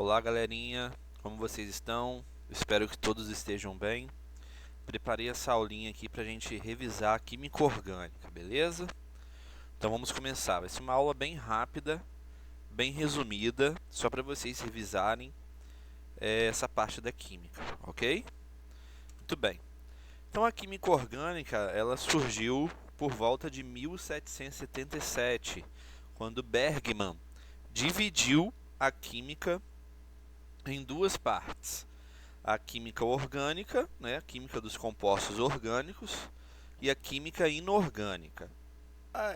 Olá, galerinha, como vocês estão? Espero que todos estejam bem. Preparei essa aulinha aqui para a gente revisar a química orgânica, beleza? Então vamos começar. Vai ser uma aula bem rápida, bem resumida, só para vocês revisarem essa parte da química, ok? Muito bem. Então a química orgânica ela surgiu por volta de 1777, quando Bergman dividiu a química em duas partes. A química orgânica, né, a química dos compostos orgânicos, e a química inorgânica.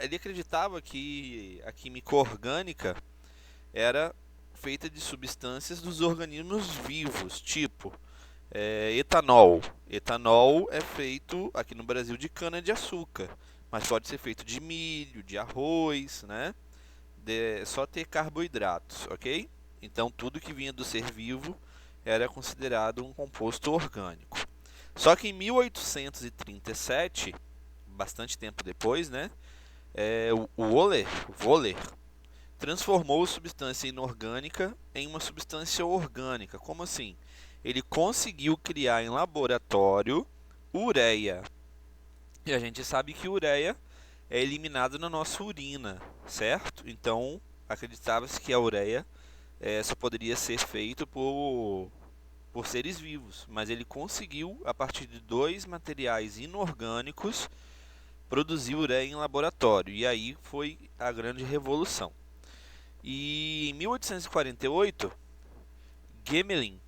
Ele acreditava que a química orgânica era feita de substâncias dos organismos vivos, tipo etanol. Etanol é feito aqui no Brasil de cana-de-açúcar, mas pode ser feito de milho, de arroz, né? Só ter carboidratos, ok? Então tudo que vinha do ser vivo era considerado um composto orgânico. Só que em 1837, bastante tempo depois, né, o Wohler transformou a substância inorgânica em uma substância orgânica. Como assim? Ele conseguiu criar em laboratório ureia. E a gente sabe que ureia é eliminada na nossa urina, certo? Então, acreditava-se que a ureia só poderia ser feito por seres vivos, mas ele conseguiu, a partir de dois materiais inorgânicos, produzir ureia em laboratório, e aí foi a grande revolução. E em 1848, Gmelin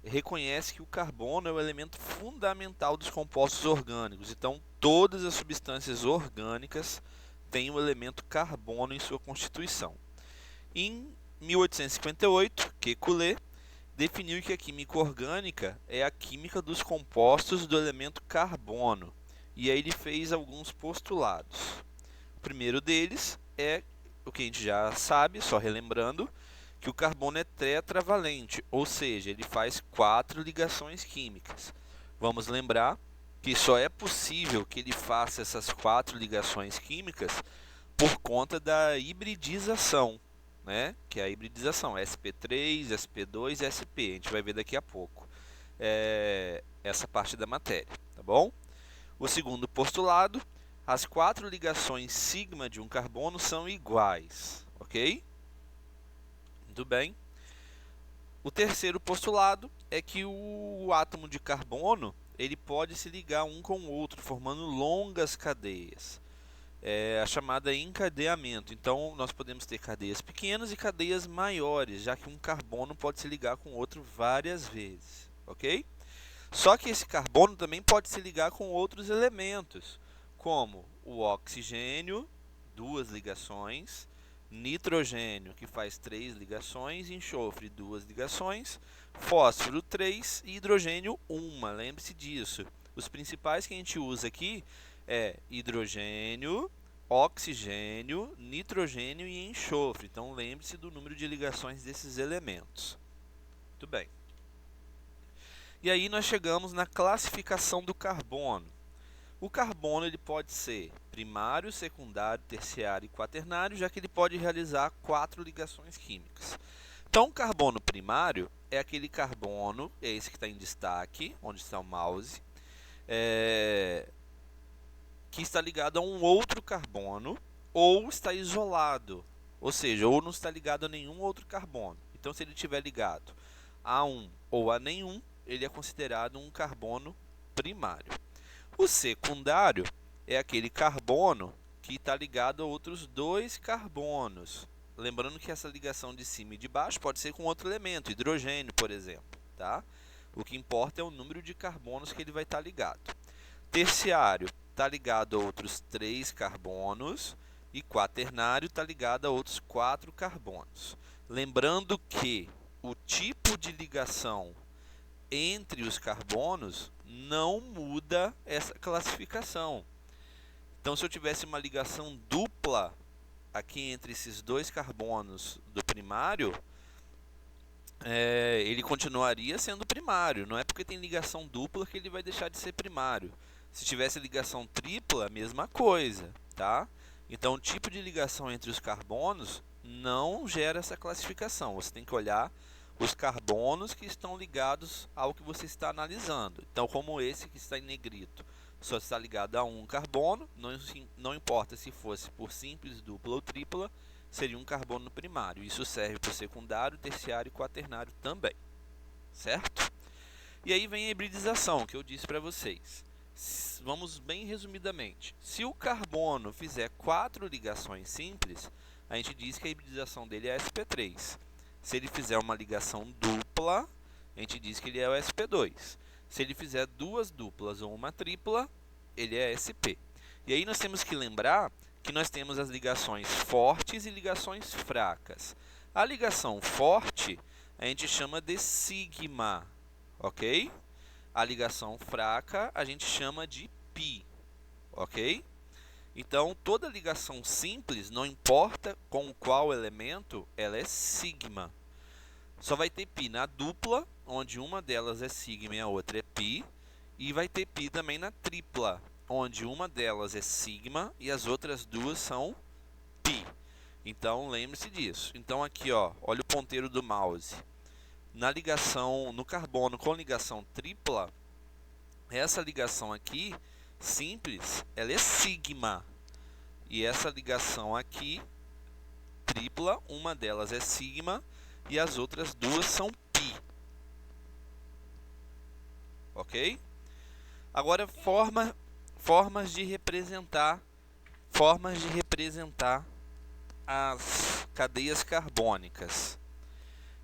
reconhece que o carbono é o elemento fundamental dos compostos orgânicos, então todas as substâncias orgânicas têm o elemento carbono em sua constituição. Em 1858, Kekulé definiu que a química orgânica é a química dos compostos do elemento carbono. E aí ele fez alguns postulados. O primeiro deles é o que a gente já sabe, só relembrando, que o carbono é tetravalente, ou seja, ele faz 4 ligações químicas. Vamos lembrar que só é possível que ele faça essas 4 ligações químicas por conta da hibridização, né? Que é a hibridização, sp3, sp2 e sp. A gente vai ver daqui a pouco essa parte da matéria, tá bom? O segundo postulado, as 4 ligações sigma de um carbono são iguais, ok? Muito bem. O terceiro postulado é que o átomo de carbono ele pode se ligar um com o outro, formando longas cadeias. É a chamada encadeamento. Então, nós podemos ter cadeias pequenas e cadeias maiores, já que um carbono pode se ligar com outro várias vezes, ok? Só que esse carbono também pode se ligar com outros elementos, como o oxigênio, 2 ligações, nitrogênio, que faz 3 ligações, enxofre, 2 ligações, fósforo, 3 e hidrogênio, 1. Lembre-se disso. Os principais que a gente usa aqui é hidrogênio, oxigênio, nitrogênio e enxofre. Então, lembre-se do número de ligações desses elementos. Muito bem. E aí nós chegamos na classificação do carbono. O carbono ele pode ser primário, secundário, terciário e quaternário, já que ele pode realizar 4 ligações químicas. Então, o carbono primário é aquele carbono, é esse que está em destaque, onde está o mouse, que está ligado a um outro carbono ou está isolado, ou seja, ou não está ligado a nenhum outro carbono. Então, se ele estiver ligado a um ou a nenhum, ele é considerado um carbono primário. O secundário é aquele carbono que está ligado a outros 2 carbonos. Lembrando que essa ligação de cima e de baixo pode ser com outro elemento, hidrogênio, por exemplo. Tá? O que importa é o número de carbonos que ele vai estar ligado. Terciário está ligado a outros 3 carbonos e quaternário está ligado a outros 4 carbonos. Lembrando que o tipo de ligação entre os carbonos não muda essa classificação. Então, se eu tivesse uma ligação dupla aqui entre esses 2 carbonos do primário, ele continuaria sendo primário. Não é porque tem ligação dupla que ele vai deixar de ser primário. Se tivesse ligação tripla, mesma coisa, tá? Então, o tipo de ligação entre os carbonos não gera essa classificação. Você tem que olhar os carbonos que estão ligados ao que você está analisando. Então, como esse que está em negrito só está ligado a um carbono, não importa se fosse por simples, dupla ou tripla, seria um carbono primário. Isso serve para o secundário, terciário e quaternário também, certo? E aí vem a hibridização, que eu disse para vocês. Vamos bem resumidamente. Se o carbono fizer 4 ligações simples, a gente diz que a hibridização dele é sp3. Se ele fizer uma ligação dupla, a gente diz que ele é o sp2. Se ele fizer 2 duplas ou uma tripla, ele é sp. E aí nós temos que lembrar que nós temos as ligações fortes e ligações fracas. A ligação forte a gente chama de sigma, ok? A ligação fraca a gente chama de pi, ok? Então, toda ligação simples, não importa com qual elemento, ela é sigma. Só vai ter pi na dupla, onde uma delas é sigma e a outra é pi. E vai ter pi também na tripla, onde uma delas é sigma e as outras duas são pi. Então, lembre-se disso. Então, aqui, ó, olha o ponteiro do mouse. Na ligação, no carbono com ligação tripla, essa ligação aqui, simples, ela é sigma. E essa ligação aqui, tripla, uma delas é sigma e as outras duas são pi. Ok? Agora, formas de representar as cadeias carbônicas.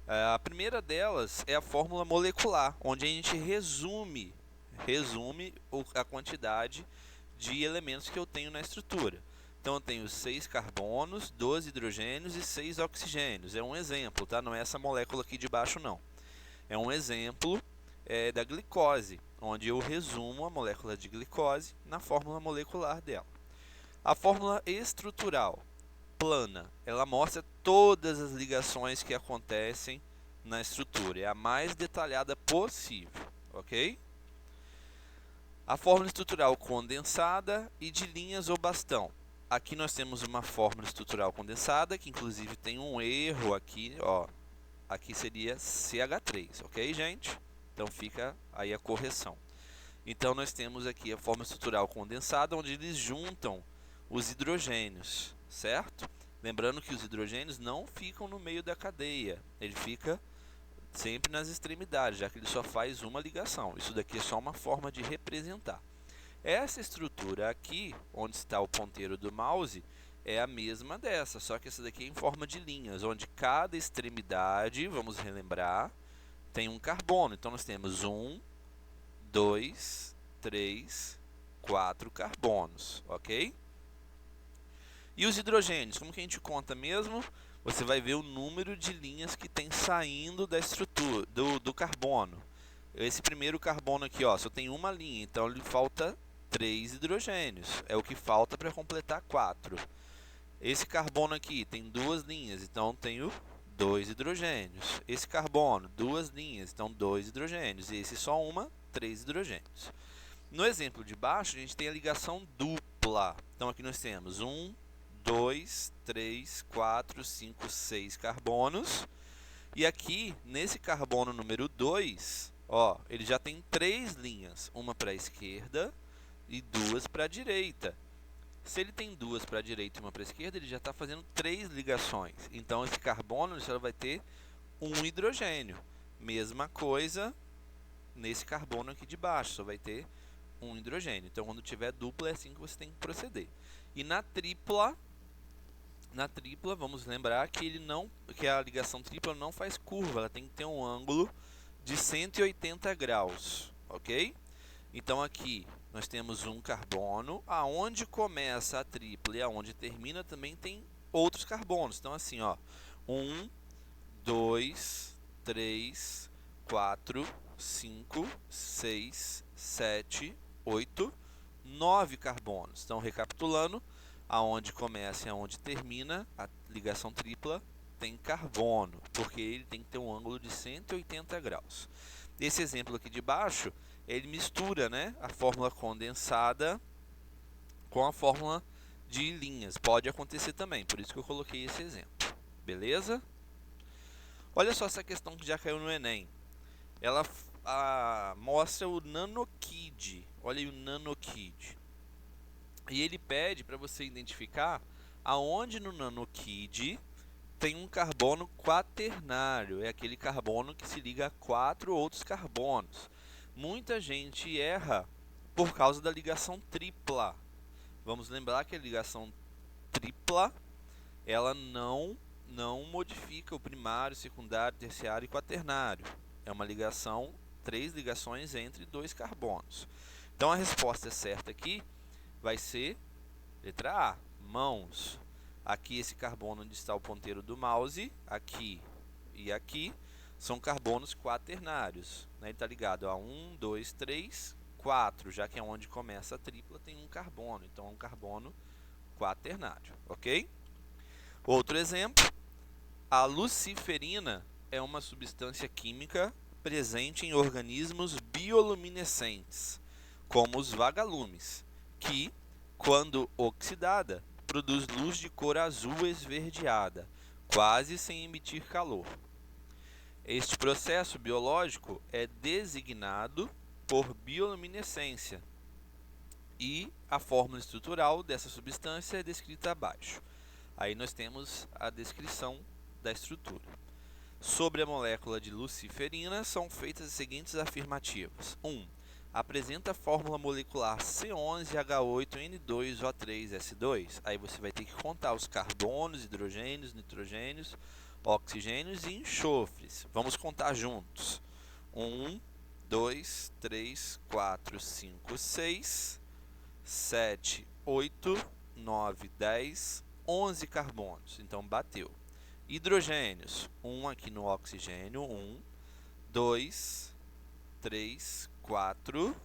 A primeira delas é a fórmula molecular, onde a gente resume a quantidade de elementos que eu tenho na estrutura. Então, eu tenho 6 carbonos, 12 hidrogênios e 6 oxigênios. É um exemplo, tá? Não é essa molécula aqui de baixo, não. É um exemplo da glicose, onde eu resumo a molécula de glicose na fórmula molecular dela. A fórmula estrutural, plana, ela mostra todas as ligações que acontecem na estrutura. É a mais detalhada possível, ok? A fórmula estrutural condensada e de linhas ou bastão. Aqui nós temos uma fórmula estrutural condensada, que inclusive tem um erro aqui, ó. Aqui seria CH3, ok, gente? Então fica aí a correção. Então nós temos aqui a fórmula estrutural condensada, onde eles juntam os hidrogênios, certo? Lembrando que os hidrogênios não ficam no meio da cadeia, ele fica sempre nas extremidades, já que ele só faz uma ligação. Isso daqui é só uma forma de representar. Essa estrutura aqui, onde está o ponteiro do mouse, é a mesma dessa, só que essa daqui é em forma de linhas, onde cada extremidade, vamos relembrar, tem um carbono. Então nós temos 1, 2, 3, 4 carbonos, ok? E os hidrogênios, como que a gente conta mesmo? Você vai ver o número de linhas que tem saindo da estrutura, do carbono. Esse primeiro carbono aqui, ó, só tem uma linha, então ele falta 3 hidrogênios. É o que falta para completar 4. Esse carbono aqui tem 2 linhas, então tenho 2 hidrogênios. Esse carbono, 2 linhas, então 2 hidrogênios. E esse só uma, 3 hidrogênios. No exemplo de baixo, a gente tem a ligação dupla. Então aqui nós temos 1, 2, 3, 4, 5, 6 carbonos. E aqui, nesse carbono número 2, ó, ele já tem 3 linhas, uma para a esquerda e 2 para a direita. Se ele tem 2 para a direita e uma para a esquerda, ele já está fazendo 3 ligações. Então, esse carbono só vai ter um hidrogênio. Mesma coisa nesse carbono aqui de baixo, só vai ter um hidrogênio. Então, quando tiver dupla, é assim que você tem que proceder. E na tripla, vamos lembrar que a ligação tripla não faz curva, ela tem que ter um ângulo de 180 graus, ok? Então aqui nós temos um carbono, aonde começa a tripla e aonde termina também tem outros carbonos. Então assim, ó, 1, 2, 3, 4, 5, 6, 7, 8, 9 carbonos. Então recapitulando, aonde começa e aonde termina a ligação tripla tem carbono, porque ele tem que ter um ângulo de 180 graus. Esse exemplo aqui de baixo, ele mistura, né, a fórmula condensada com a fórmula de linhas. Pode acontecer também, por isso que eu coloquei esse exemplo. Beleza? Olha só essa questão que já caiu no Enem. Ela mostra o nanokid. Olha aí o nanokid. E ele pede para você identificar aonde no nanokid tem um carbono quaternário. É aquele carbono que se liga a 4 outros carbonos. Muita gente erra por causa da ligação tripla. Vamos lembrar que a ligação tripla, ela não modifica o primário, secundário, terciário e quaternário. É uma ligação, 3 ligações entre 2 carbonos. Então a resposta certa aqui vai ser letra A, mãos. Aqui esse carbono onde está o ponteiro do mouse, aqui e aqui, são carbonos quaternários. Ele está ligado a 1, 2, 3, 4, já que é onde começa a tripla, tem um carbono. Então é um carbono quaternário, ok? Outro exemplo, a luciferina é uma substância química presente em organismos bioluminescentes, como os vagalumes, que, quando oxidada, produz luz de cor azul esverdeada, quase sem emitir calor. Este processo biológico é designado por bioluminescência e a fórmula estrutural dessa substância é descrita abaixo. Aí nós temos a descrição da estrutura. Sobre a molécula de luciferina são feitas as seguintes afirmativas. 1. Apresenta a fórmula molecular C11H8N2O3S2. Aí você vai ter que contar os carbonos, hidrogênios, nitrogênios, oxigênios e enxofres. Vamos contar juntos. 1, 2, 3, 4, 5, 6, 7, 8, 9, 10, 11 carbonos. Então bateu. Hidrogênios, 1 aqui no oxigênio, 1, 2, 3, 4,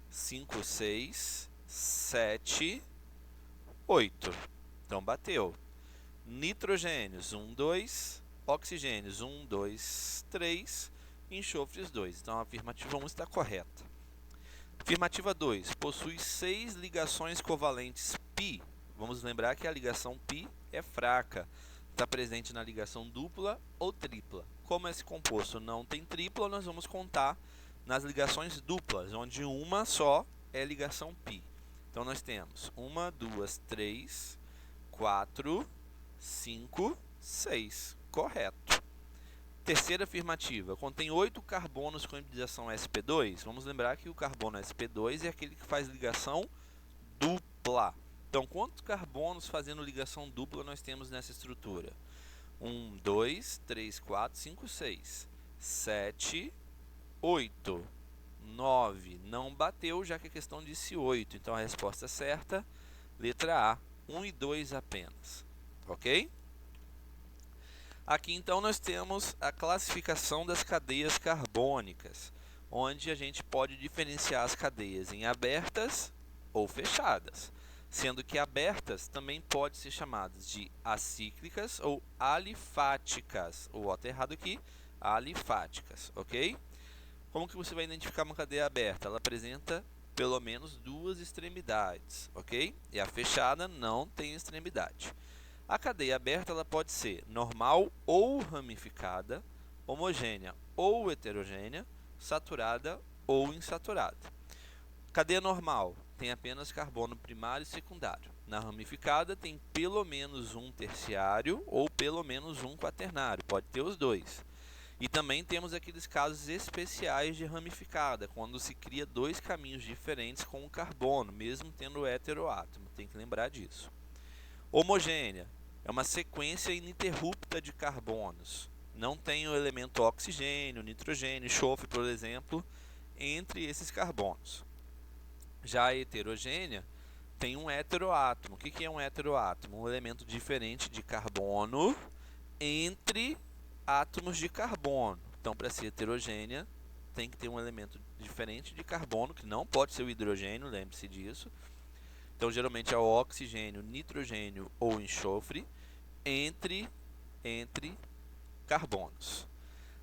5, 6, 7, 8. Então bateu. Nitrogênios, 1, 2, oxigênios, 1, 2, 3, enxofres 2. Então a afirmativa 1 está correta. Afirmativa 2, possui 6 ligações covalentes π. Vamos lembrar que a ligação π é fraca, está presente na ligação dupla ou tripla. Como esse composto não tem tripla, nós vamos contar nas ligações duplas, onde uma só é ligação π. Então nós temos 1, 2, 3, 4, 5, 6. Correto. Terceira afirmativa, contém 8 carbonos com hibridação sp2. Vamos lembrar que o carbono sp2 é aquele que faz ligação dupla. Então, quantos carbonos fazendo ligação dupla nós temos nessa estrutura? 1, 2, 3, 4, 5, 6, 7, 8, 9. Não bateu, já que a questão disse 8. Então, a resposta certa, letra A, 1 e 2 apenas. Ok? Aqui, então, nós temos a classificação das cadeias carbônicas, onde a gente pode diferenciar as cadeias em abertas ou fechadas, sendo que abertas também podem ser chamadas de acíclicas ou alifáticas. O O está errado aqui, alifáticas, ok? Como que você vai identificar uma cadeia aberta? Ela apresenta pelo menos 2 extremidades, ok? E a fechada não tem extremidade. A cadeia aberta ela pode ser normal ou ramificada, homogênea ou heterogênea, saturada ou insaturada. Cadeia normal tem apenas carbono primário e secundário. Na ramificada tem pelo menos um terciário ou pelo menos um quaternário, pode ter os dois. E também temos aqueles casos especiais de ramificada, quando se cria 2 caminhos diferentes com o carbono, mesmo tendo o heteroátomo, tem que lembrar disso. Homogênea é uma sequência ininterrupta de carbonos. Não tem o elemento oxigênio, nitrogênio, enxofre, por exemplo, entre esses carbonos. Já a heterogênea tem um heteroátomo. O que é um heteroátomo? Um elemento diferente de carbono entre átomos de carbono. Então, para ser heterogênea, tem que ter um elemento diferente de carbono, que não pode ser o hidrogênio, lembre-se disso. Então, geralmente é o oxigênio, nitrogênio ou enxofre entre carbonos.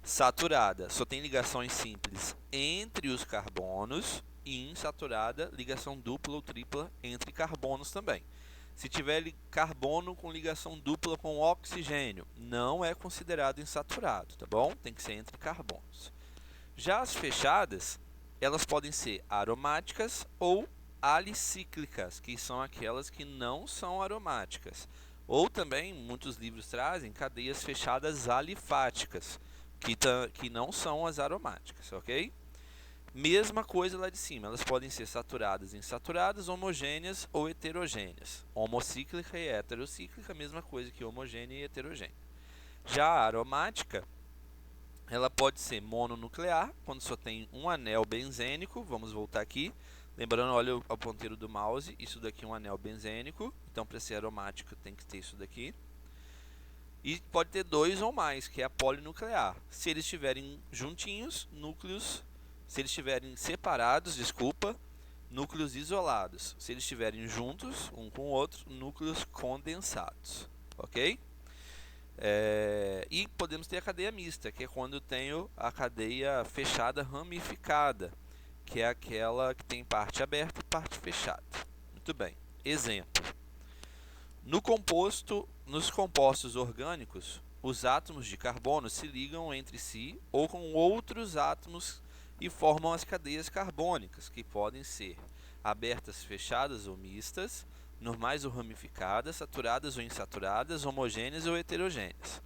Saturada só tem ligações simples entre os carbonos, e insaturada, ligação dupla ou tripla entre carbonos também. Se tiver carbono com ligação dupla com oxigênio, não é considerado insaturado, tá bom? Tem que ser entre carbonos. Já as fechadas, elas podem ser aromáticas ou alicíclicas, que são aquelas que não são aromáticas. Ou também, muitos livros trazem cadeias fechadas alifáticas, que não são as aromáticas, ok? Mesma coisa lá de cima, elas podem ser saturadas e insaturadas, homogêneas ou heterogêneas. Homocíclica e heterocíclica, mesma coisa que homogênea e heterogênea. Já a aromática, ela pode ser mononuclear, quando só tem um anel benzênico. Vamos voltar aqui. Lembrando, olha o ponteiro do mouse, isso daqui é um anel benzênico, então para ser aromático tem que ter isso daqui. E pode ter dois ou mais, que é a polinuclear. Se eles estiverem juntinhos, núcleos. Se eles estiverem separados, desculpa, núcleos isolados. Se eles estiverem juntos, um com o outro, núcleos condensados. Ok? E podemos ter a cadeia mista, que é quando eu tenho a cadeia fechada ramificada, que é aquela que tem parte aberta e parte fechada. Muito bem. Exemplo. Nos compostos orgânicos, os átomos de carbono se ligam entre si ou com outros átomos e formam as cadeias carbônicas, que podem ser abertas, fechadas ou mistas, normais ou ramificadas, saturadas ou insaturadas, homogêneas ou heterogêneas.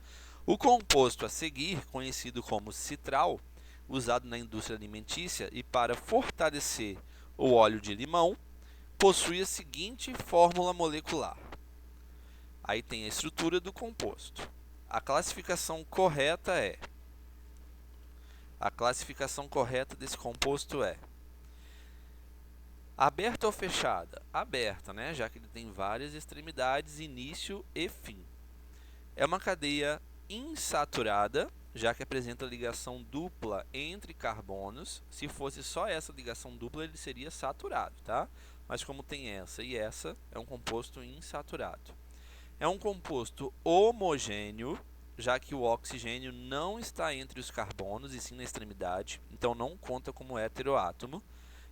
O composto a seguir, conhecido como citral, usado na indústria alimentícia e para fortalecer o óleo de limão, possui a seguinte fórmula molecular. Aí tem a estrutura do composto. A classificação correta desse composto é aberta ou fechada? Aberta, né? Já que ele tem várias extremidades, início e fim. É uma cadeia insaturada, já que apresenta ligação dupla entre carbonos. Se fosse só essa ligação dupla, ele seria saturado, tá? Mas como tem essa e essa, é um composto insaturado. É um composto homogêneo, já que o oxigênio não está entre os carbonos e sim na extremidade, então não conta como heteroátomo.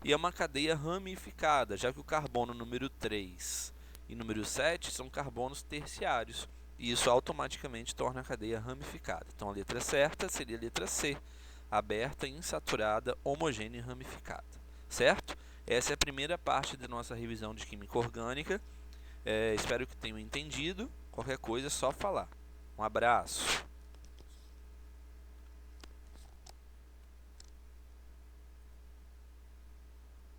E é uma cadeia ramificada, já que o carbono número 3 e número 7 são carbonos terciários, e isso automaticamente torna a cadeia ramificada. Então a letra certa seria a letra C, aberta, insaturada, homogênea e ramificada. Certo? Essa é a primeira parte da nossa revisão de química orgânica. Espero que tenham entendido. Qualquer coisa é só falar. Um abraço.